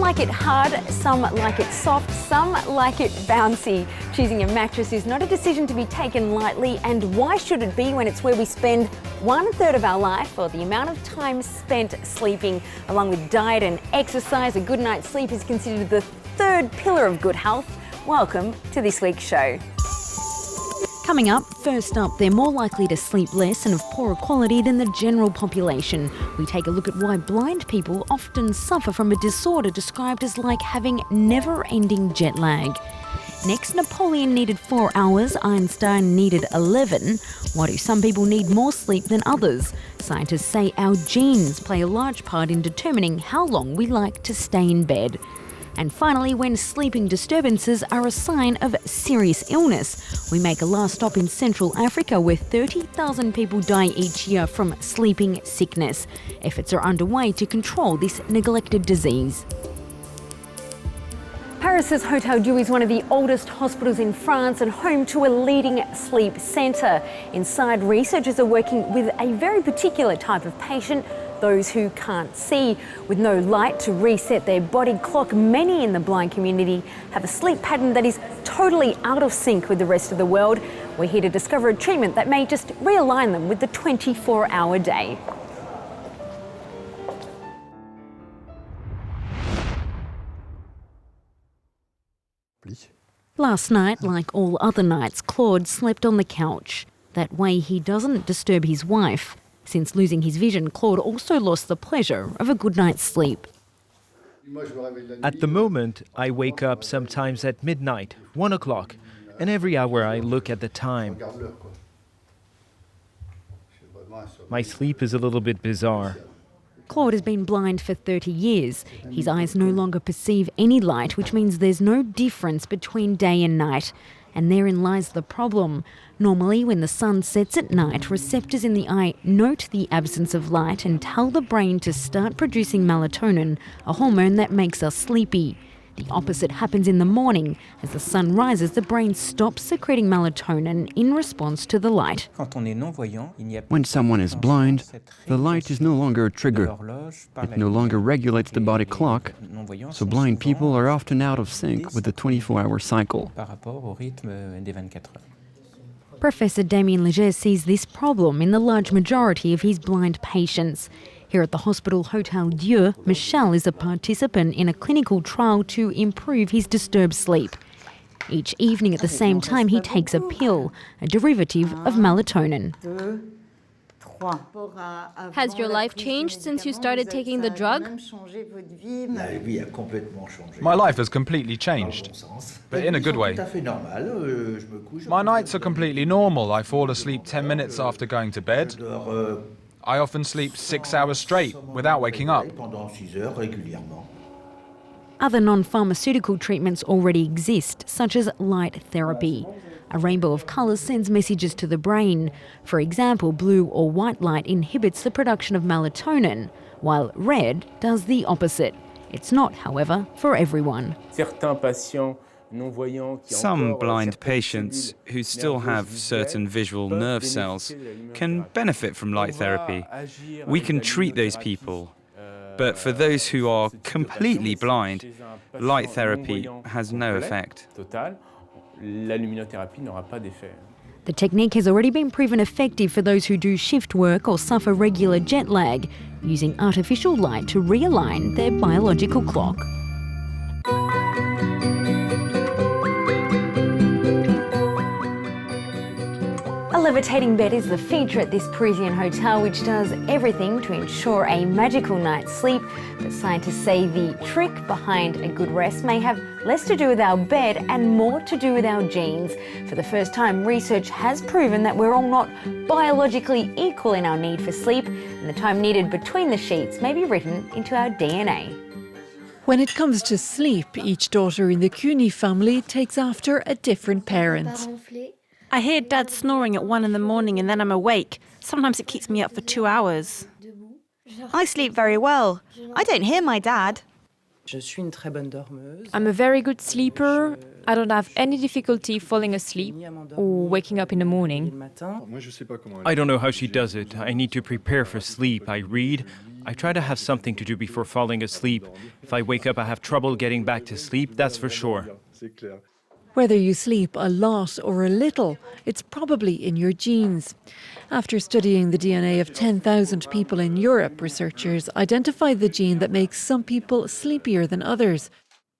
like it hard, some like it soft, some like it bouncy. Choosing a mattress is not a decision to be taken lightly, and why should it be when it's where we spend 1/3 of our life, or the amount of time spent sleeping? Along with diet and exercise, a good night's sleep is considered the third pillar of good health. Welcome to this week's show. Coming up, first up, they're more likely to sleep less and of poorer quality than the general population. We take a look at why blind people often suffer from a disorder described as like having never-ending jet lag. Next, Napoleon needed 4 hours, Einstein needed 11. Why do some people need more sleep than others? Scientists say our genes play a large part in determining how long we like to stay in bed. And finally, when sleeping disturbances are a sign of serious illness. We make a last stop in Central Africa, where 30,000 people die each year from sleeping sickness. Efforts are underway to control this neglected disease. Paris's Hôtel Dieu is one of the oldest hospitals in France and home to a leading sleep centre. Inside, researchers are working with a very particular type of patient, those who can't see. With no light to reset their body clock, many in the blind community have a sleep pattern that is totally out of sync with the rest of the world. We're here to discover a treatment that may just realign them with the 24-hour day. Last night, like all other nights, Claude slept on the couch. That way he doesn't disturb his wife. Since losing his vision, Claude also lost the pleasure of a good night's sleep. At the moment, I wake up sometimes at midnight, 1 o'clock, and every hour I look at the time. My sleep is a little bit bizarre. Claude has been blind for 30 years. His eyes no longer perceive any light, which means there's no difference between day and night. And therein lies the problem. Normally, when the sun sets at night, receptors in the eye note the absence of light and tell the brain to start producing melatonin, a hormone that makes us sleepy. The opposite happens in the morning. As the sun rises, the brain stops secreting melatonin in response to the light. When someone is blind, the light is no longer a trigger. It no longer regulates the body clock, so blind people are often out of sync with the 24-hour cycle. Professor Damien Leger sees this problem in the large majority of his blind patients. Here at the hospital Hôtel Dieu, Michel is a participant in a clinical trial to improve his disturbed sleep. Each evening at the same time, he takes a pill, a derivative of melatonin. Has your life changed since you started taking the drug? My life has completely changed, but in a good way. My nights are completely normal. I fall asleep 10 minutes after going to bed. I often sleep 6 hours straight without waking up. Other non-pharmaceutical treatments already exist, such as light therapy. A rainbow of colours sends messages to the brain. For example, blue or white light inhibits the production of melatonin, while red does the opposite. It's not, however, for everyone. Some blind patients who still have certain visual nerve cells can benefit from light therapy. We can treat those people. But for those who are completely blind, light therapy has no effect. The technique has already been proven effective for those who do shift work or suffer regular jet lag, using artificial light to realign their biological clock. A levitating bed is the feature at this Parisian hotel, which does everything to ensure a magical night's sleep. But scientists say the trick behind a good rest may have less to do with our bed and more to do with our genes. For the first time, research has proven that we're all not biologically equal in our need for sleep, and the time needed between the sheets may be written into our DNA. When it comes to sleep, each daughter in the Cuny family takes after a different parent. I hear Dad snoring at 1 in the morning and then I'm awake. Sometimes it keeps me up for 2 hours. I sleep very well. I don't hear my dad. I'm a very good sleeper. I don't have any difficulty falling asleep or waking up in the morning. I don't know how she does it. I need to prepare for sleep. I read. I try to have something to do before falling asleep. If I wake up, I have trouble getting back to sleep, that's for sure. Whether you sleep a lot or a little, it's probably in your genes. After studying the DNA of 10,000 people in Europe, researchers identified the gene that makes some people sleepier than others.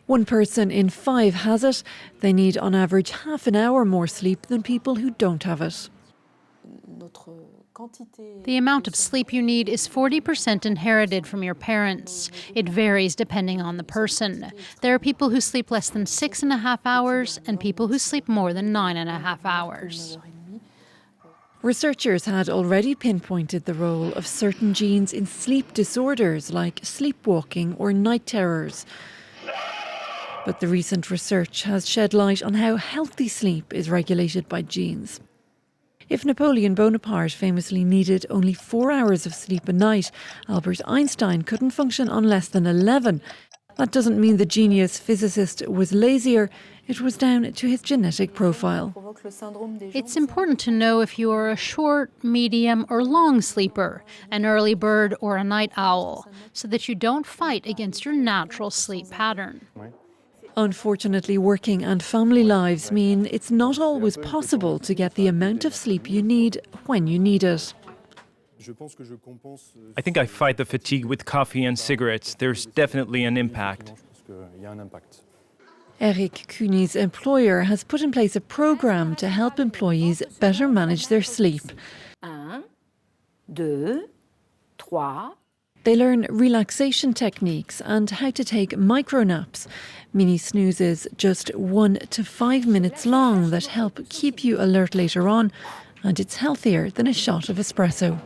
1 person in 5 has it. They need on average half an hour more sleep than people who don't have it. The amount of sleep you need is 40% inherited from your parents. It varies depending on the person. There are people who sleep less than 6.5 hours and people who sleep more than 9.5 hours. Researchers had already pinpointed the role of certain genes in sleep disorders like sleepwalking or night terrors. But the recent research has shed light on how healthy sleep is regulated by genes. If Napoleon Bonaparte famously needed only 4 hours of sleep a night, Albert Einstein couldn't function on less than 11. That doesn't mean the genius physicist was lazier. It was down to his genetic profile. It's important to know if you are a short, medium, or long sleeper, an early bird or a night owl, so that you don't fight against your natural sleep pattern. Unfortunately, working and family lives mean it's not always possible to get the amount of sleep you need when you need it. I think I fight the fatigue with coffee and cigarettes. There's definitely an impact. Eric Cuny's employer has put in place a program to help employees better manage their sleep. 1, 2, 3. They learn relaxation techniques and how to take micronaps, mini snoozes just 1 to 5 minutes long that help keep you alert later on, and it's healthier than a shot of espresso.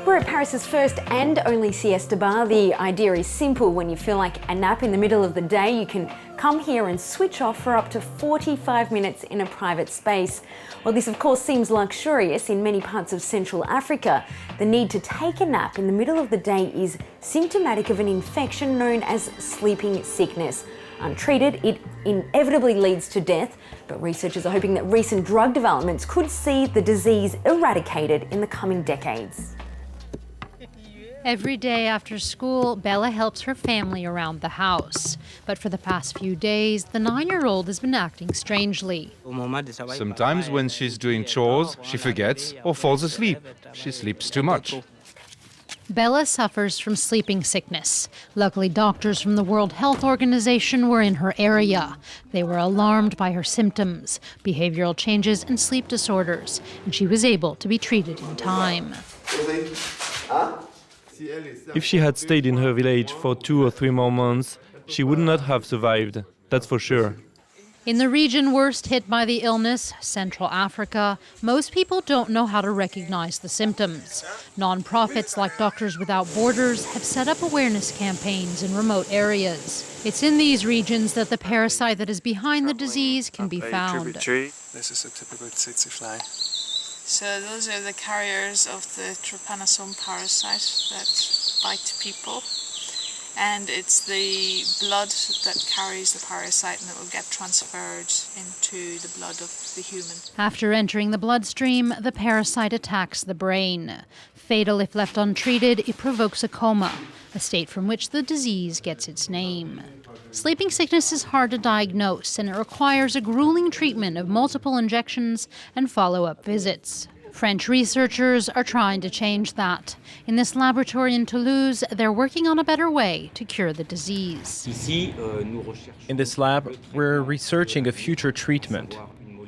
We're at Paris's first and only siesta bar. The idea is simple. When you feel like a nap in the middle of the day, you can come here and switch off for up to 45 minutes in a private space. Well, this of course seems luxurious in many parts of Central Africa. The need to take a nap in the middle of the day is symptomatic of an infection known as sleeping sickness. Untreated, it inevitably leads to death, but researchers are hoping that recent drug developments could see the disease eradicated in the coming decades. Every day after school, Bella helps her family around the house. But for the past few days, the 9-year-old has been acting strangely. Sometimes when she's doing chores, she forgets or falls asleep. She sleeps too much. Bella suffers from sleeping sickness. Luckily, doctors from the World Health Organization were in her area. They were alarmed by her symptoms, behavioral changes, and sleep disorders, and she was able to be treated in time. If she had stayed in her village for 2 or 3 more months, she would not have survived, that's for sure. In the region worst hit by the illness, Central Africa, most people don't know how to recognize the symptoms. Non-profits like Doctors Without Borders have set up awareness campaigns in remote areas. It's in these regions that the parasite that is behind the disease can be found. This is a typical tsetse fly. So those are the carriers of the trypanosome parasite that bite people. And it's the blood that carries the parasite and it will get transferred into the blood of the human. After entering the bloodstream, the parasite attacks the brain. Fatal if left untreated, it provokes a coma, a state from which the disease gets its name. Sleeping sickness is hard to diagnose, and it requires a grueling treatment of multiple injections and follow-up visits. French researchers are trying to change that. In this laboratory in Toulouse, they're working on a better way to cure the disease. In this lab, we're researching a future treatment,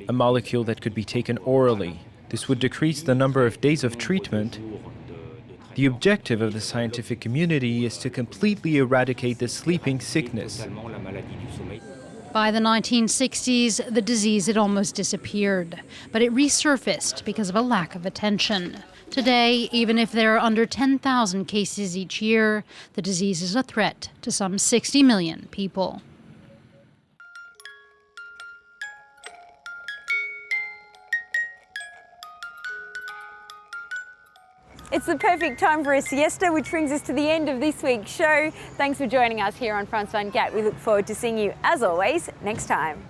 a molecule that could be taken orally. This would decrease the number of days of treatment. The objective of the scientific community is to completely eradicate the sleeping sickness. By the 1960s, the disease had almost disappeared, but it resurfaced because of a lack of attention. Today, even if there are under 10,000 cases each year, the disease is a threat to some 60 million people. It's the perfect time for a siesta, which brings us to the end of this week's show. Thanks for joining us here on France 24. We look forward to seeing you, as always, next time.